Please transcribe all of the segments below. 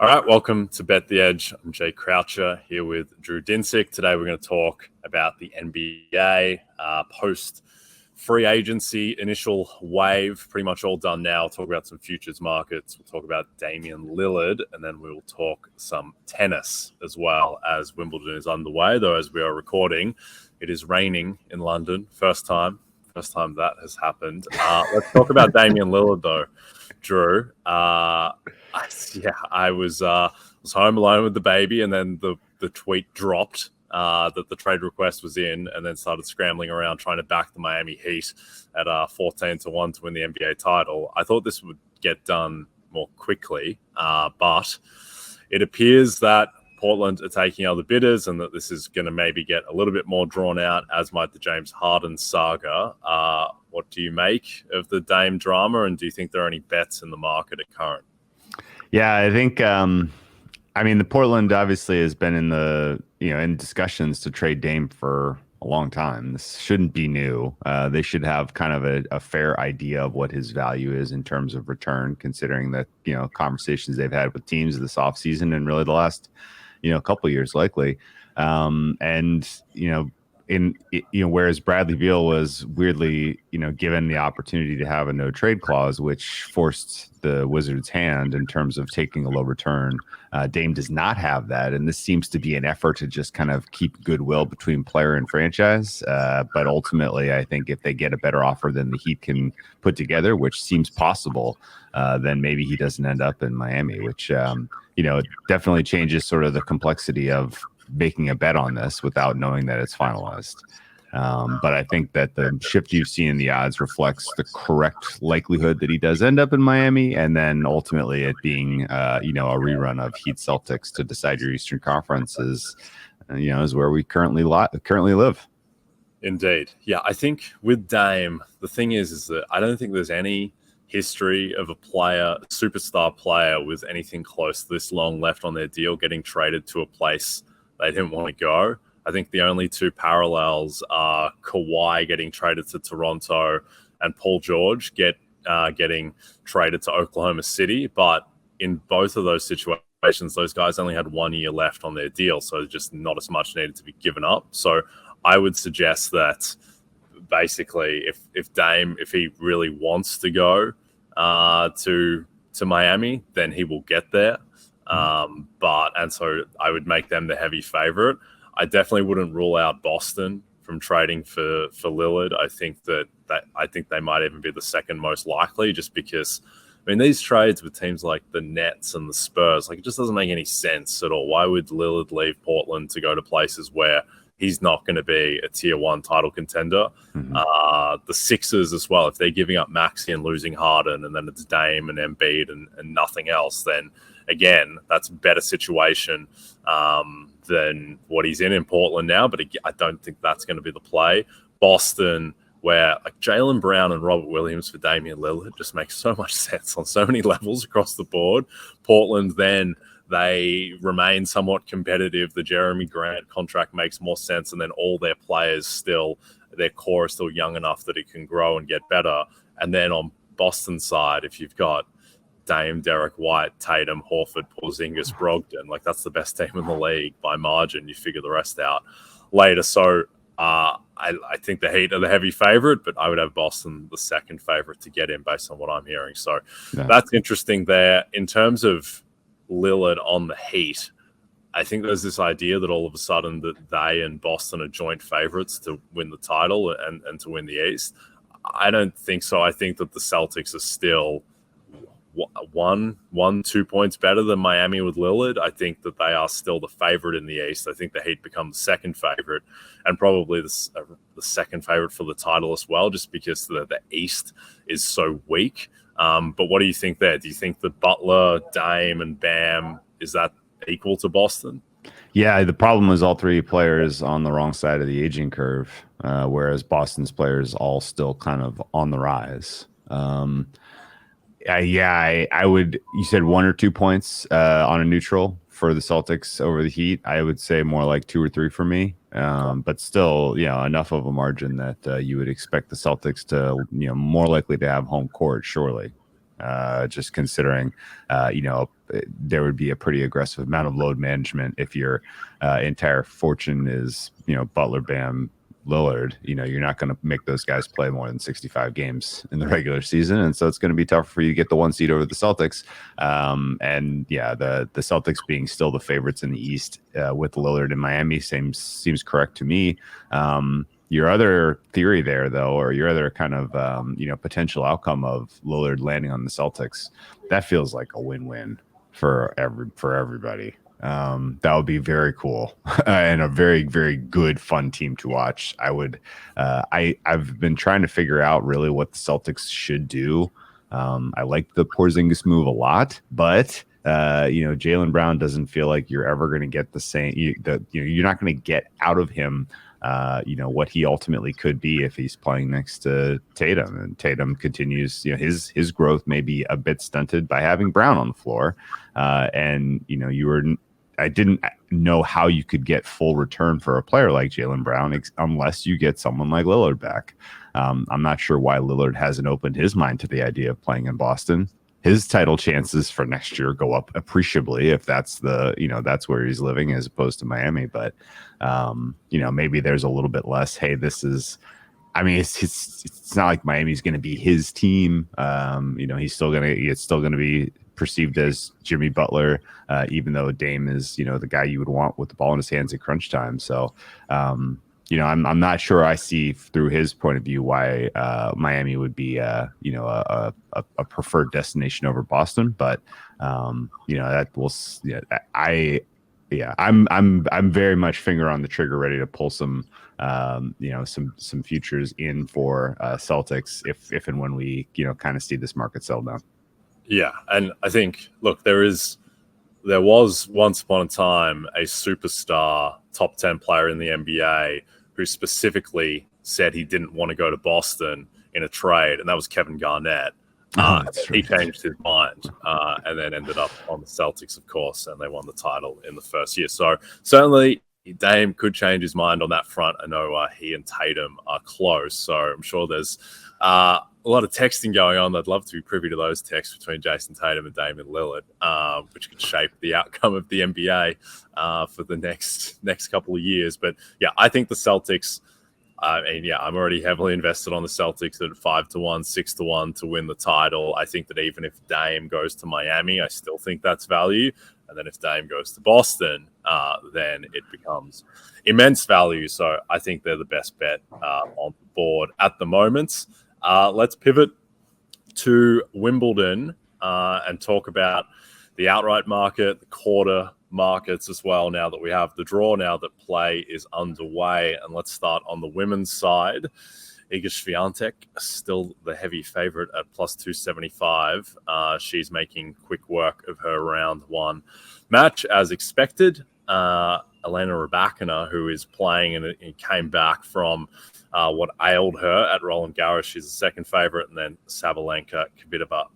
All right, welcome to Bet the Edge. I'm Jay Croucher here with Drew Dinsick. Today we're going to talk about the NBA post free agency initial wave, pretty much all done now. We'll talk about some futures markets. We'll talk about Damian Lillard, and then we'll talk some tennis as well as Wimbledon is underway. Though as we are recording, it is raining in London. First time that has happened. Let's talk about Damian Lillard though, Drew. I was home alone with the baby, and then the tweet dropped that the trade request was in, and then started scrambling around trying to back the Miami Heat at 14-1 to win the NBA title. I thought this would get done more quickly, but it appears that Portland are taking other bidders, and that this is going to maybe get a little bit more drawn out, as might the James Harden saga. What do you make of the Dame drama, and do you think there are any bets in the market at current? Yeah, I think, the Portland obviously has been in discussions to trade Dame for a long time. This shouldn't be new. They should have kind of a fair idea of what his value is in terms of return, considering that, conversations they've had with teams this offseason and really the last, couple of years likely. Whereas Bradley Beal was weirdly, given the opportunity to have a no trade clause, which forced the Wizards' hand in terms of taking a low return. Dame does not have that, and this seems to be an effort to just kind of keep goodwill between player and franchise. But ultimately, I think if they get a better offer than the Heat can put together, which seems possible, then maybe he doesn't end up in Miami, which definitely changes sort of the complexity of making a bet on this without knowing that it's finalized. But I think that the shift you've seen in the odds reflects the correct likelihood that he does end up in Miami, and then ultimately it being a rerun of Heat Celtics to decide your Eastern Conference is where we currently live. Indeed. Yeah, I think with Dame, the thing is that I don't think there's any history of a superstar player with anything close this long left on their deal getting traded to a place they didn't want to go. I think the only two parallels are Kawhi getting traded to Toronto and Paul George getting traded to Oklahoma City. But in both of those situations, those guys only had 1 year left on their deal, so just not as much needed to be given up. So I would suggest that basically if Dame, if he really wants to go to Miami, then he will get there. So I would make them the heavy favorite. I definitely wouldn't rule out Boston from trading for Lillard. I think they might even be the second most likely, just because these trades with teams like the Nets and the Spurs, it just doesn't make any sense at all. Why would Lillard leave Portland to go to places where he's not going to be a tier one title contender? Mm-hmm. The Sixers as well, if they're giving up Maxey and losing Harden, and then it's Dame and Embiid and nothing else, then again, that's a better situation than what he's in Portland now. But I don't think that's going to be the play. Boston, where Jaylen Brown and Robert Williams for Damian Lillard just makes so much sense on so many levels across the board. Portland, then they remain somewhat competitive. The Jeremy Grant contract makes more sense, and then all their players their core is still young enough that it can grow and get better. And then on Boston's side, if you've got Dame, Derek White, Tatum, Horford, Porzingis, Brogdon, that's the best team in the league by margin. You figure the rest out later. So I think the Heat are the heavy favorite, but I would have Boston the second favorite to get in based on what I'm hearing. So That's interesting there. In terms of Lillard on the Heat, I think there's this idea that all of a sudden that they and Boston are joint favorites to win the title and to win the East. I don't think so. I think that the Celtics are still 2 points better than Miami with Lillard. I think that they are still the favorite in the East. I think the Heat become the second favorite, and probably the second favorite for the title as well, just because the East is so weak. But what do you think there? Do you think that Butler, Dame, and Bam, is that equal to Boston? Yeah, the problem was all three players on the wrong side of the aging curve, whereas Boston's players all still kind of on the rise. I would. You said 1 or 2 points on a neutral for the Celtics over the Heat. I would say more like 2 or 3 for me. But still, enough of a margin that you would expect the Celtics to, more likely to have home court, surely. just considering, there would be a pretty aggressive amount of load management if your entire fortune is, Butler, Bam, Lillard. You're not going to make those guys play more than 65 games in the regular season, and so it's going to be tough for you to get the 1 seed over the Celtics. And yeah, the Celtics being still the favorites in the East with Lillard in Miami seems correct to me. Your other theory there, though, or your other kind of potential outcome of Lillard landing on the Celtics, that feels like a win-win for everybody. That would be very cool and a very, very good, fun team to watch. I've been trying to figure out really what the Celtics should do. I like the Porzingis move a lot, but Jaylen Brown doesn't feel like you're ever going to get the same. You're not going to get out of him what he ultimately could be if he's playing next to Tatum, and Tatum continues, his growth may be a bit stunted by having Brown on the floor. I didn't know how you could get full return for a player like Jaylen Brown unless you get someone like Lillard back. I'm not sure why Lillard hasn't opened his mind to the idea of playing in Boston. His title chances for next year go up appreciably if that's that's where he's living as opposed to Miami. But maybe there's a little bit less. Hey, it's not like Miami's going to be his team. It's still going to be perceived as Jimmy Butler, even though Dame is the guy you would want with the ball in his hands at crunch time. So I'm not sure I see through his point of view why Miami would be a preferred destination over Boston, but that will I'm very much finger on the trigger, ready to pull some futures in for Celtics if and when we kind of see this market settle down. Yeah, and I think there was once upon a time a superstar top 10 player in the NBA who specifically said he didn't want to go to Boston in a trade, and that was Kevin Garnett. He changed his mind and then ended up on the Celtics, of course, and they won the title in the first year. So certainly Dame could change his mind on that front. I know he and Tatum are close, so I'm sure there's a lot of texting going on. I'd love to be privy to those texts between Jason Tatum and Damian Lillard, which could shape the outcome of the NBA for the next couple of years. But yeah, I think the Celtics. I'm already heavily invested on the Celtics at 5-1, 6-1 to win the title. I think that even if Dame goes to Miami, I still think that's value. And then if Dame goes to Boston, then it becomes immense value. So I think they're the best bet on the board at the moment. Let's pivot to Wimbledon and talk about the outright market, the quarter markets as well, now that we have the draw, now that play is underway. And let's start on the women's side. Iga Swiatek, still the heavy favorite at plus 275. She's making quick work of her round one match as expected. Elena Rybakina, who is playing and came back from what ailed her at Roland Garros. She's the second favorite, and then Sabalenka, Kvitova,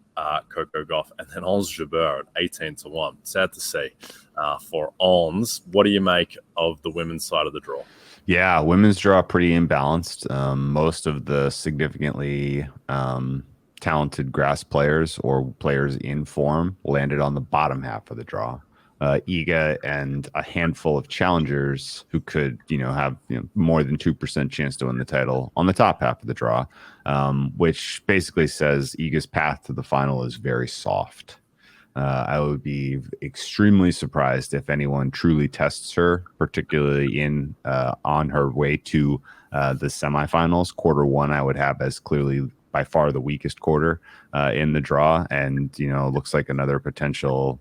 Coco Gauff, and then Ons Jabeur at 18-1. Sad to see for Ons. What do you make of the women's side of the draw? Yeah, women's draw pretty imbalanced. Most of the significantly talented grass players or players in form landed on the bottom half of the draw. Iga and a handful of challengers who could, have more than 2% chance to win the title on the top half of the draw, which basically says Iga's path to the final is very soft. I would be extremely surprised if anyone truly tests her, particularly on her way to the semifinals. Quarter one, I would have as clearly by far the weakest quarter in the draw, and looks like another potential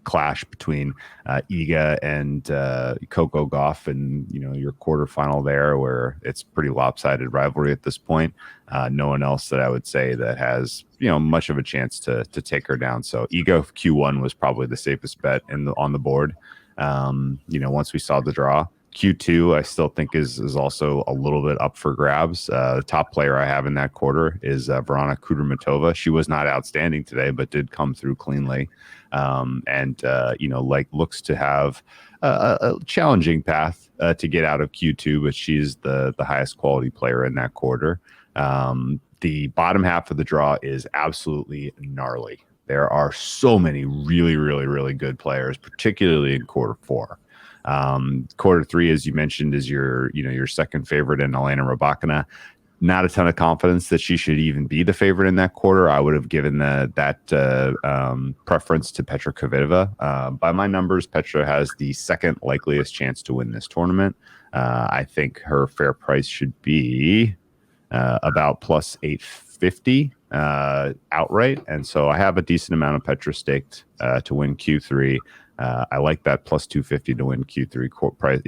clash between Iga and Coco Gauff, and your quarterfinal there, where it's pretty lopsided rivalry at this point. No one else that I would say that has much of a chance to take her down. So Iga Q1 was probably the safest bet on the board. Once we saw the draw. Q2, I still think is also a little bit up for grabs. The top player I have in that quarter is Verona Kudermetova. She was not outstanding today, but did come through cleanly, and looks to have a challenging path to get out of Q2, but she's the highest quality player in that quarter. The bottom half of the draw is absolutely gnarly. There are so many really, really, really good players, particularly in quarter four. Quarter three, as you mentioned, is your second favorite in Elena Rybakina. Not a ton of confidence that she should even be the favorite in that quarter. I would have given that preference to Petra Kvitova. By my numbers, Petra has the second likeliest chance to win this tournament. I think her fair price should be about plus 850 outright. And so I have a decent amount of Petra staked to win Q3. I like that plus 250 to win Q3 price,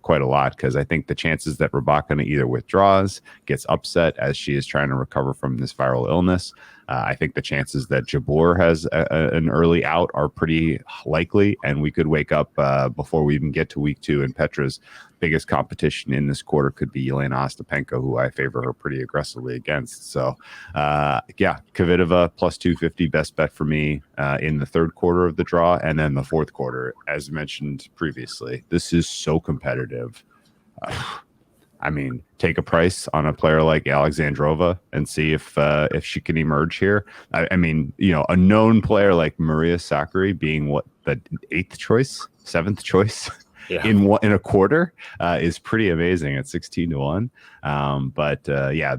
quite a lot, because I think the chances that Rybakina either withdraws, gets upset as she is trying to recover from this viral illness. I think the chances that Jabeur has an early out are pretty likely, and we could wake up before we even get to week 2, and Petra's biggest competition in this quarter could be Elena Ostapenko, who I favor her pretty aggressively against. So, Kvitova plus 250, best bet for me in the third quarter of the draw, and then the fourth quarter, as mentioned previously. This is so competitive. I mean, take a price on a player like Alexandrova and see if she can emerge here. I mean, a known player like Maria Sakkari being the 8th choice, 7th choice in a quarter is pretty amazing at 16-1.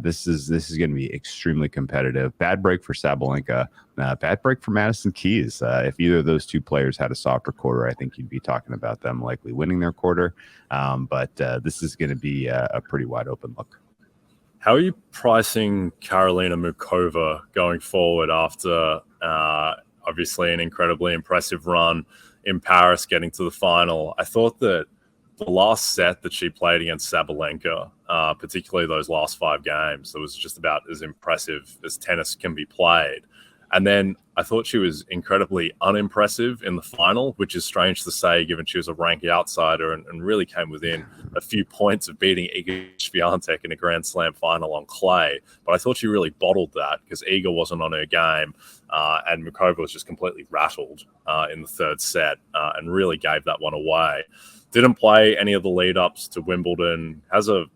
This is going to be extremely competitive. Bad break for Sabalenka. Bad break for Madison Keys. If either of those two players had a softer quarter, I think you'd be talking about them likely winning their quarter. This is going to be a pretty wide open look. How are you pricing Karolina Muchova going forward after obviously an incredibly impressive run in Paris, getting to the final? I thought that the last set that she played against Sabalenka, particularly those last 5 games, that was just about as impressive as tennis can be played. And then I thought she was incredibly unimpressive in the final, which is strange to say given she was a ranked outsider and really came within a few points of beating Iga Swiatek in a Grand Slam final on clay. But I thought she really bottled that because Iga wasn't on her game, and Muchova was just completely rattled in the third set and really gave that one away. Didn't play any of the lead-ups to Wimbledon. Has a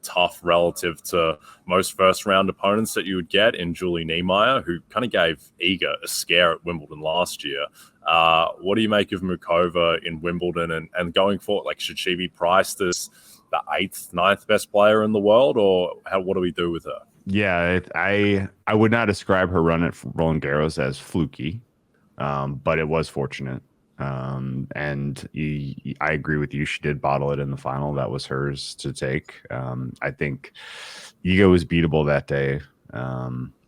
tough relative to most first-round opponents that you would get in Julie Niemeyer, who kind of gave Iga a scare at Wimbledon last year. What do you make of Muchova in Wimbledon and going forward? Like, should she be priced as the 8th, 9th best player in the world, or what do we do with her? Yeah, I would not describe her run at Roland Garros as fluky, but it was fortunate. I agree with you. She did bottle it in the final. That was hers to take. I think Iga was beatable that day.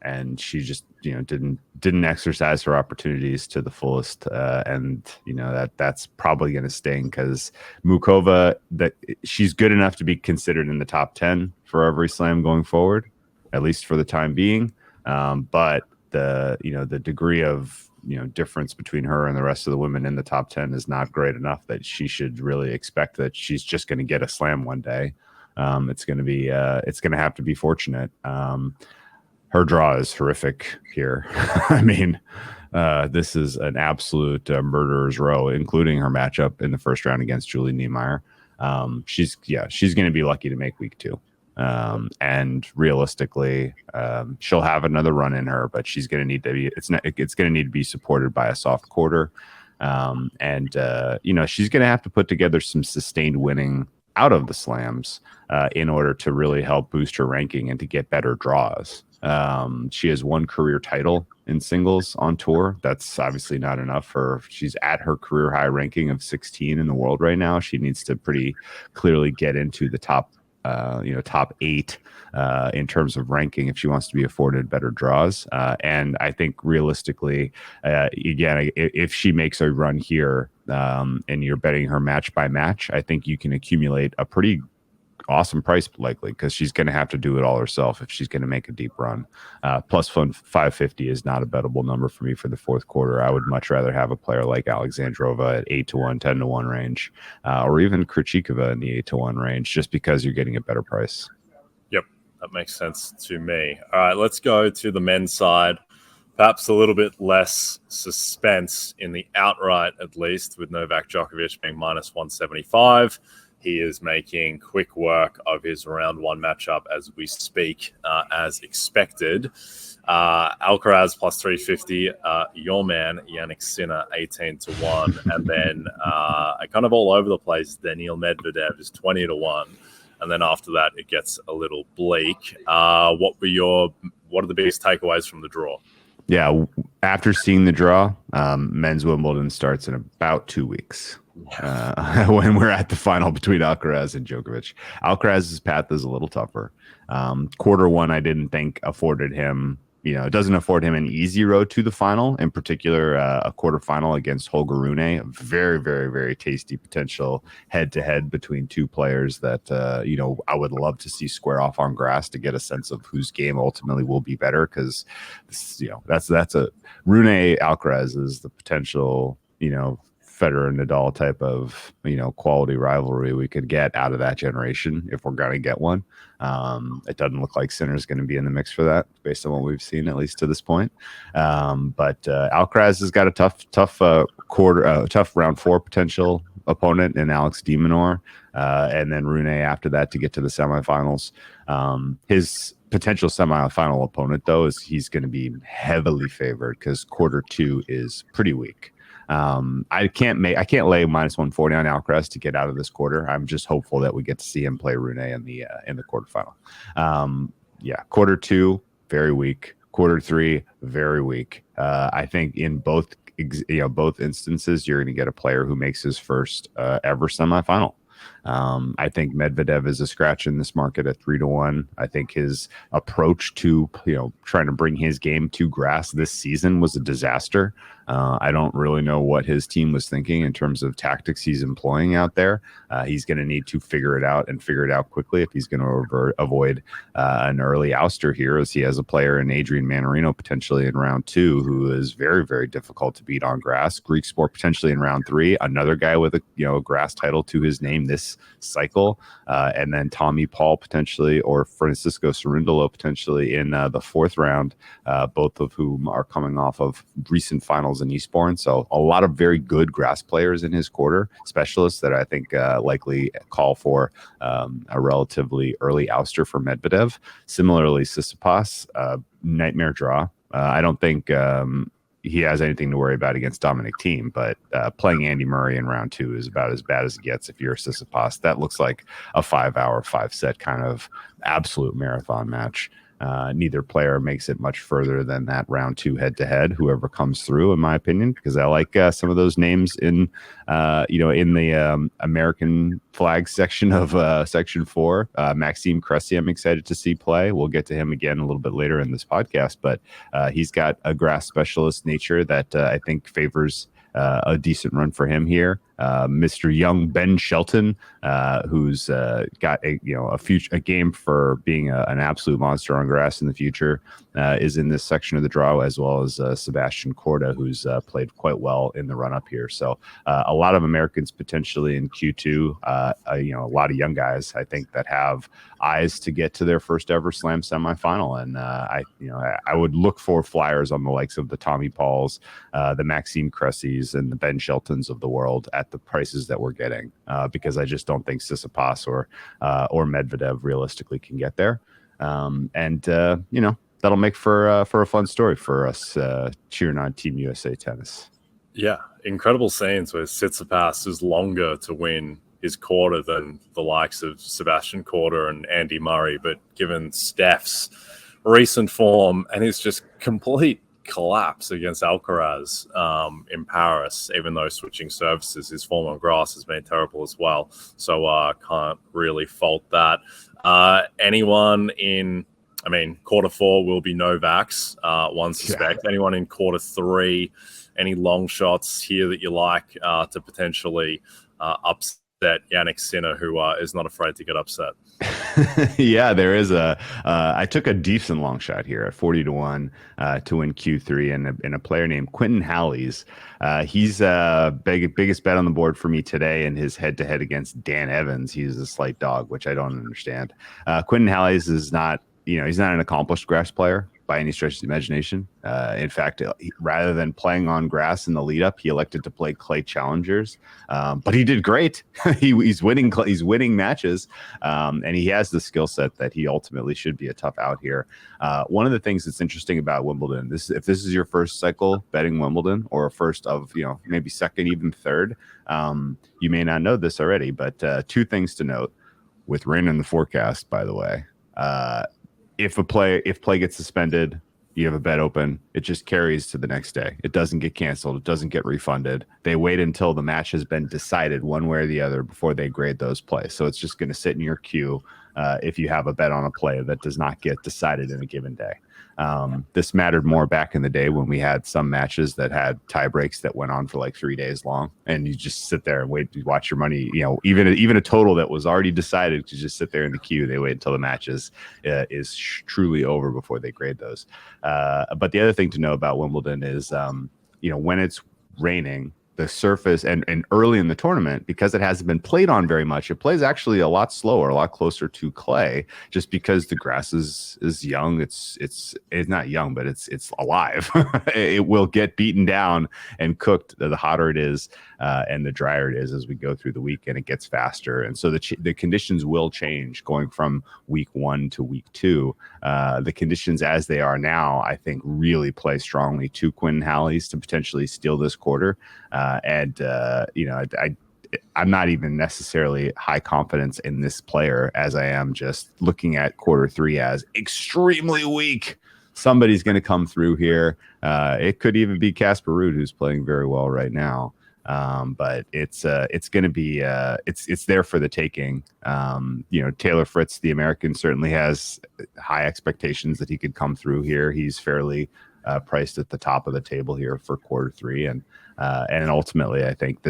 And she just, didn't exercise her opportunities to the fullest. That's probably going to sting because Muchova, that she's good enough to be considered in the top 10 for every slam going forward, at least for the time being. But the degree of, difference between her and the rest of the women in the top 10 is not great enough that she should really expect that she's just going to get a slam one day. It's going to have to be fortunate. Her draw is horrific here. I mean, this is an absolute murderer's row, including her matchup in the first round against Julie Niemeyer. She's going to be lucky to make week 2. And realistically, she'll have another run in her, but she's going to need to be. It's going to need to be supported by a soft quarter, she's going to have to put together some sustained winning out of the slams in order to really help boost her ranking and to get better draws. She has 1 career title in singles on tour. That's obviously not enough she's at her career high ranking of 16 in the world right now. She needs to pretty clearly get into the top 8 in terms of ranking if she wants to be afforded better draws. And I think realistically, again, if she makes a run here and you're betting her match by match, I think you can accumulate a pretty awesome price likely because she's going to have to do it all herself if she's going to make a deep run. Plus 550 is not a bettable number for me for the fourth quarter. I would much rather have a player like Alexandrova at 8-1, 10-1 range, or even Krejcikova in the 8-1 range, just because you're getting a better price. Yep, that makes sense to me. All right, let's go to the men's side. Perhaps a little bit less suspense in the outright, at least, with Novak Djokovic being minus 175. He is making quick work of his round one matchup as we speak, as expected. Alcaraz plus 350, your man, Yannick Sinner, 18-1. And then kind of all over the place, Daniil Medvedev is 20-1. And then after that, it gets a little bleak. What are the biggest takeaways from the draw? Yeah, after seeing the draw, men's Wimbledon starts in about 2 weeks. When we're at the final between Alcaraz and Djokovic. Alcaraz's path is a little tougher. Quarter one, I didn't think afforded him, it doesn't afford him an easy road to the final, in particular, a quarterfinal against Holger Rune. A very, very, very tasty potential head-to-head between two players that, I would love to see square off on grass to get a sense of whose game ultimately will be better, because, that's a Rune Alcaraz is the potential, Federer and Nadal type of quality rivalry we could get out of that generation if we're going to get one. It doesn't look like Sinner's going to be in the mix for that based on what we've seen, at least to this point. But Alcaraz has got a tough round four potential opponent in Alex de Minaur, and then Rune after that to get to the semifinals. His potential semifinal opponent, though, is he's going to be heavily favored because quarter two is pretty weak. I can't lay minus 140 on Alcaraz to get out of this quarter. I'm just hopeful that we get to see him play Rune in the quarterfinal. Quarter two, very weak. Quarter three, very weak. I think in both instances, you're going to get a player who makes his first ever semifinal. I think Medvedev is a scratch in this market at 3-1. I think his approach to trying to bring his game to grass this season was a disaster. I don't really know what his team was thinking in terms of tactics he's employing out there. He's going to need to figure it out and figure it out quickly if he's going to avoid an early ouster here, as he has a player in Adrian Manarino potentially in round two who is very, very difficult to beat on grass. Greek Sport potentially in round three, another guy with a grass title to his name this cycle, and then Tommy Paul potentially, or Francisco Cerundolo potentially in the fourth round, both of whom are coming off of recent finals in Eastbourne. So a lot of very good grass players in his quarter, specialists that I think likely call for a relatively early ouster for Medvedev. Similarly, Tsitsipas, nightmare draw. I don't think he has anything to worry about against Dominic Thiem, but playing Andy Murray in round two is about as bad as it gets if you're Tsitsipas. That looks like a 5-hour, 5-set kind of absolute marathon match. Neither player makes it much further than that round two head-to-head, whoever comes through, in my opinion, because I like some of those names in the American flag section of section 4. Maxime Cressy, I'm excited to see play. We'll get to him again a little bit later in this podcast, but he's got a grass specialist nature that I think favors a decent run for him here. Mr. Young Ben Shelton, who's got a game for being an absolute monster on grass in the future, is in this section of the draw, as well as Sebastian Korda, who's played quite well in the run up here. So a lot of Americans potentially in Q2. A lot of young guys I think that have eyes to get to their first ever Slam semifinal, and I would look for flyers on the likes of the Tommy Pauls, the Maxime Cressys, and the Ben Sheltons of the world at the prices that we're getting, because I just don't think Tsitsipas or Medvedev realistically can get there. That'll make for a fun story for us cheering on Team USA tennis. Yeah, incredible scenes where Tsitsipas is longer to win his quarter than the likes of Sebastian Korda and Andy Murray, but given Steph's recent form and his just complete collapse against Alcaraz in Paris, even though switching services, his form on grass has been terrible as well. So can't really fault that. Quarter four will be Novak's, one suspect. Yeah. Anyone in quarter three, any long shots here that you like to potentially upset Yannick Sinner, who is not afraid to get upset? Yeah, there is I took a decent long shot here at 40-1 to win Q3 and a player named Quentin Halys. He's biggest bet on the board for me today in his head-to-head against Dan Evans. He's a slight dog, which I don't understand. Quentin Halys is not, he's not an accomplished grass player. by any stretch of the imagination. In fact, rather than playing on grass in the lead up, he elected to play clay challengers. But he did great. He's winning matches, and he has the skill set that he ultimately should be a tough out here. One of the things that's interesting about Wimbledon, if this is your first cycle betting Wimbledon, or first of maybe second, even third, you may not know this already, but two things to note with rain in the forecast. By the way, if play gets suspended, you have a bet open, it just carries to the next day. It doesn't get canceled. It doesn't get refunded. They wait until the match has been decided one way or the other before they grade those plays. So it's just going to sit in your queue if you have a bet on a play that does not get decided in a given day. This mattered more back in the day when we had some matches that had tie breaks that went on for like 3 days long, and you just sit there and wait to watch your money. Even a total that was already decided to just sit there in the queue. They wait until the match is truly over before they grade those. But the other thing to know about Wimbledon is, when it's raining, the surface and early in the tournament, because it hasn't been played on very much, it plays actually a lot slower, a lot closer to clay, just because the grass is young. It's not young, but it's alive. It will get beaten down and cooked the hotter it is and the drier it is as we go through the week, and it gets faster. And so the conditions will change going from week 1 to week 2. The conditions as they are now, I think, really play strongly to Quinn Halley's to potentially steal this quarter. I'm not even necessarily high confidence in this player as I am just looking at quarter 3 as extremely weak. Somebody's going to come through here. It could even be Casper Ruud, who's playing very well right now. But it's going to be it's there for the taking. Taylor Fritz, the American, certainly has high expectations that he could come through here. He's fairly priced at the top of the table here for quarter 3, and ultimately I think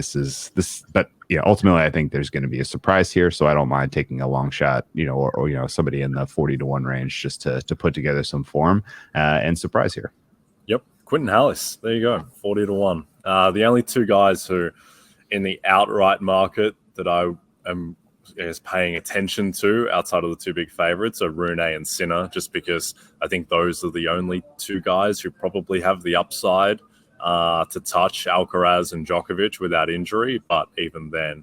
ultimately I think there's going to be a surprise here, so I don't mind taking a long shot, or somebody in the 40-1 range just to put together some form and surprise here. Yep, Quentin Hallis, there you go, 40-1. The only two guys who in the outright market that I am paying attention to outside of the two big favorites are Rune and Sinner, just because I think those are the only two guys who probably have the upside to touch Alcaraz and Djokovic without injury. But even then,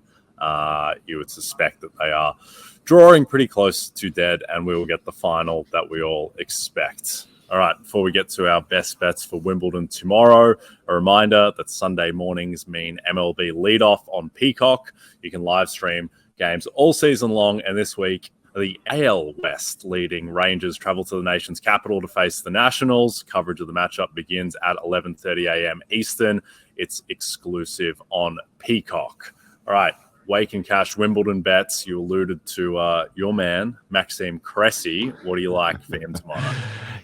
you would suspect that they are drawing pretty close to dead, and we will get the final that we all expect. All right, before we get to our best bets for Wimbledon tomorrow, a reminder that Sunday mornings mean MLB leadoff on Peacock. You can live stream games all season long, and this week, the AL West leading Rangers travel to the nation's capital to face the Nationals. Coverage of the matchup begins at 11:30 a.m. Eastern. It's exclusive on Peacock. All right, Wake and Cash Wimbledon bets. You alluded to your man, Maxime Cressy. What do you like for him tomorrow?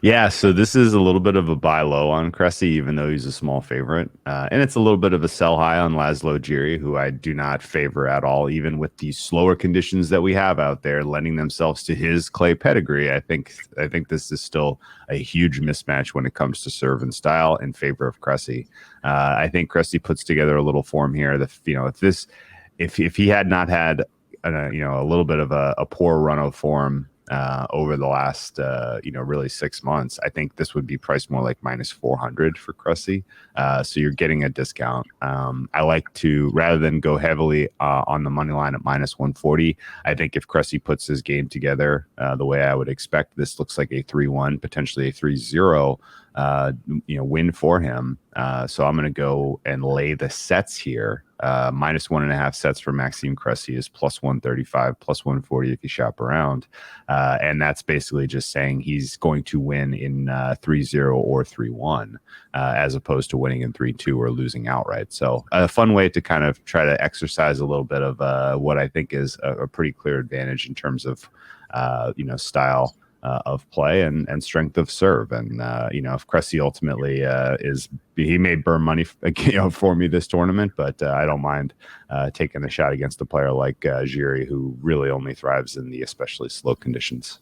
Yeah, so this is a little bit of a buy low on Cressy, even though he's a small favorite. And it's a little bit of a sell high on Laszlo Giri, who I do not favor at all, even with the slower conditions that we have out there lending themselves to his clay pedigree. I think this is still a huge mismatch when it comes to serve and style in favor of Cressy. I think Cressy puts together a little form here. If he had not had a little bit of a poor run of form over the last really 6 months, I think this would be priced more like -400 for Cressy. So you're getting a discount. I like to, rather than go heavily on the money line at -140, I think if Cressy puts his game together the way I would expect, this looks like a 3-1, potentially a 3-0 win for him. So I'm going to go and lay the sets here. -1.5 sets for Maxime Cressy is +135, +140 if you shop around. And that's basically just saying he's going to win in 3-0 or 3-1, as opposed to winning in 3-2 or losing outright. So a fun way to kind of try to exercise a little bit of what I think is a pretty clear advantage in terms of, style of play and strength of serve. And, if Cressy ultimately he may burn money for me this tournament, but I don't mind taking a shot against a player like Giri, who really only thrives in the especially slow conditions.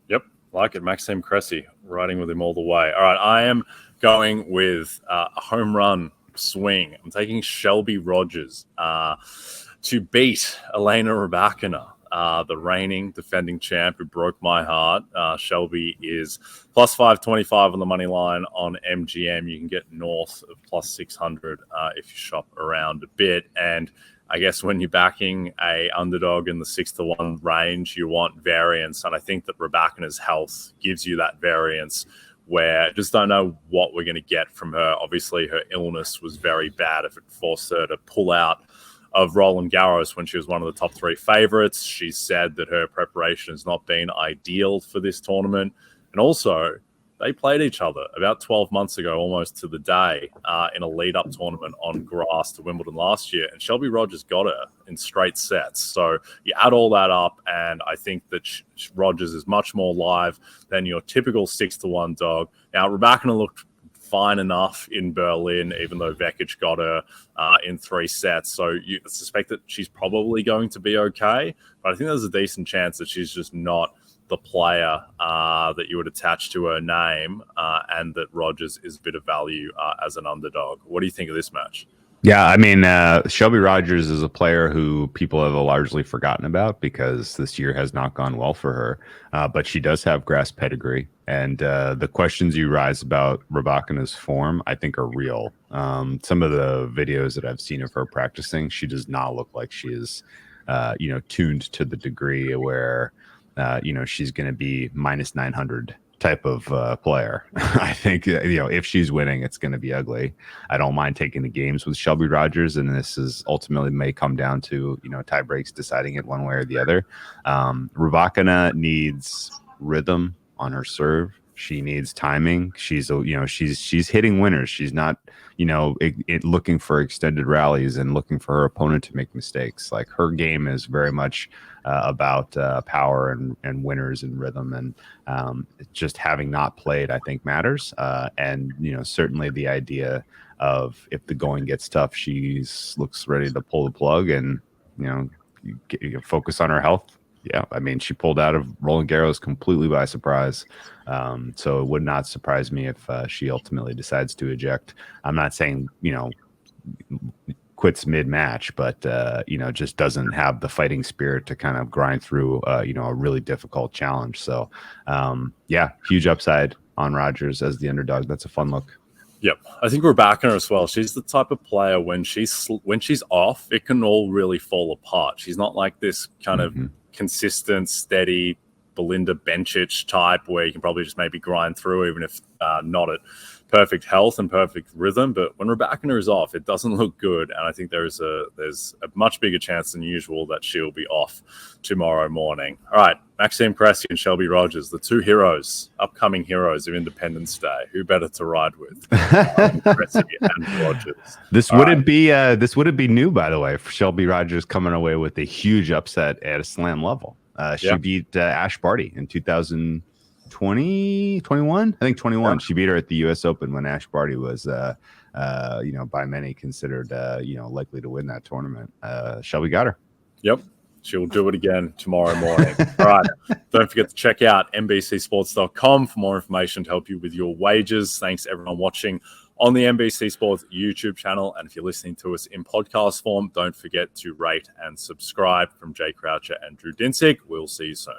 Yep, like it. Maxime Cressy, riding with him all the way. All right, I am going with a home run swing. I'm taking Shelby Rogers to beat Elena Rybakina. the reigning defending champ who broke my heart. Shelby is plus 525 on the money line on MGM. You can get north of plus 600 if you shop around a bit. And I guess when you're backing a underdog in the 6-1 range, you want variance. And I think that Rybakina's health gives you that variance, where I just don't know what we're going to get from her. Obviously, her illness was very bad if it forced her to pull out of Roland Garros when she was one of the top 3 favorites. She said that her preparation has not been ideal for this tournament. And also, they played each other about 12 months ago, almost to the day, in a lead-up tournament on grass to Wimbledon last year. And Shelby Rogers got her in straight sets. So you add all that up, and I think that Rogers is much more live than your typical 6-1 dog. Now, Rybakina looked fine enough in Berlin, even though Vekic got her in 3 sets. So you suspect that she's probably going to be okay. But I think there's a decent chance that she's just not the player that you would attach to her name, and that Rogers is a bit of value as an underdog. What do you think of this match? Yeah, I mean, Shelby Rogers is a player who people have largely forgotten about because this year has not gone well for her. But she does have grass pedigree. And the questions you raise about Rybakina's form, I think, are real. Some of the videos that I've seen of her practicing, she does not look like she is, tuned to the degree where, she's going to be minus 900 type of player. I think, if she's winning, it's going to be ugly. I don't mind taking the games with Shelby Rogers, and this is ultimately may come down to, tie breaks deciding it one way or the other. Rybakina needs rhythm on her serve. She needs timing. She's hitting winners. She's not, looking for extended rallies and looking for her opponent to make mistakes. Like, her game is very much about power and winners and rhythm, and just having not played, I think, matters. And certainly the idea of if the going gets tough, she looks ready to pull the plug and focus on her health. Yeah, I mean, she pulled out of Roland Garros completely by surprise. So it would not surprise me if she ultimately decides to eject. I'm not saying, quits mid-match, but, just doesn't have the fighting spirit to kind of grind through, a really difficult challenge. So, huge upside on Rogers as the underdog. That's a fun look. Yep, I think we're backing her as well. She's the type of player when she's off, it can all really fall apart. She's not like this kind of consistent, steady Belinda Bencic type where you can probably just maybe grind through, even if not at perfect health and perfect rhythm. But when Rybakina is off, it doesn't look good, and I think there's a much bigger chance than usual that she'll be off tomorrow morning. All right, Maxime Cressy and Shelby Rogers, the two upcoming heroes of Independence Day. Who better to ride with? Cressy and Rogers. This wouldn't be new, by the way, for Shelby Rogers coming away with a huge upset at a slam level. She beat Ash Barty in 2020, 21. I think 21. Yeah. She beat her at the U.S. Open when Ash Barty was, by many considered, likely to win that tournament. Shelby got her. Yep. She'll do it again tomorrow morning. All right. Don't forget to check out NBCSports.com for more information to help you with your wagers. Thanks, everyone watching on the NBC Sports YouTube channel. And if you're listening to us in podcast form, don't forget to rate and subscribe. From Jay Croucher and Drew Dinsick, we'll see you soon.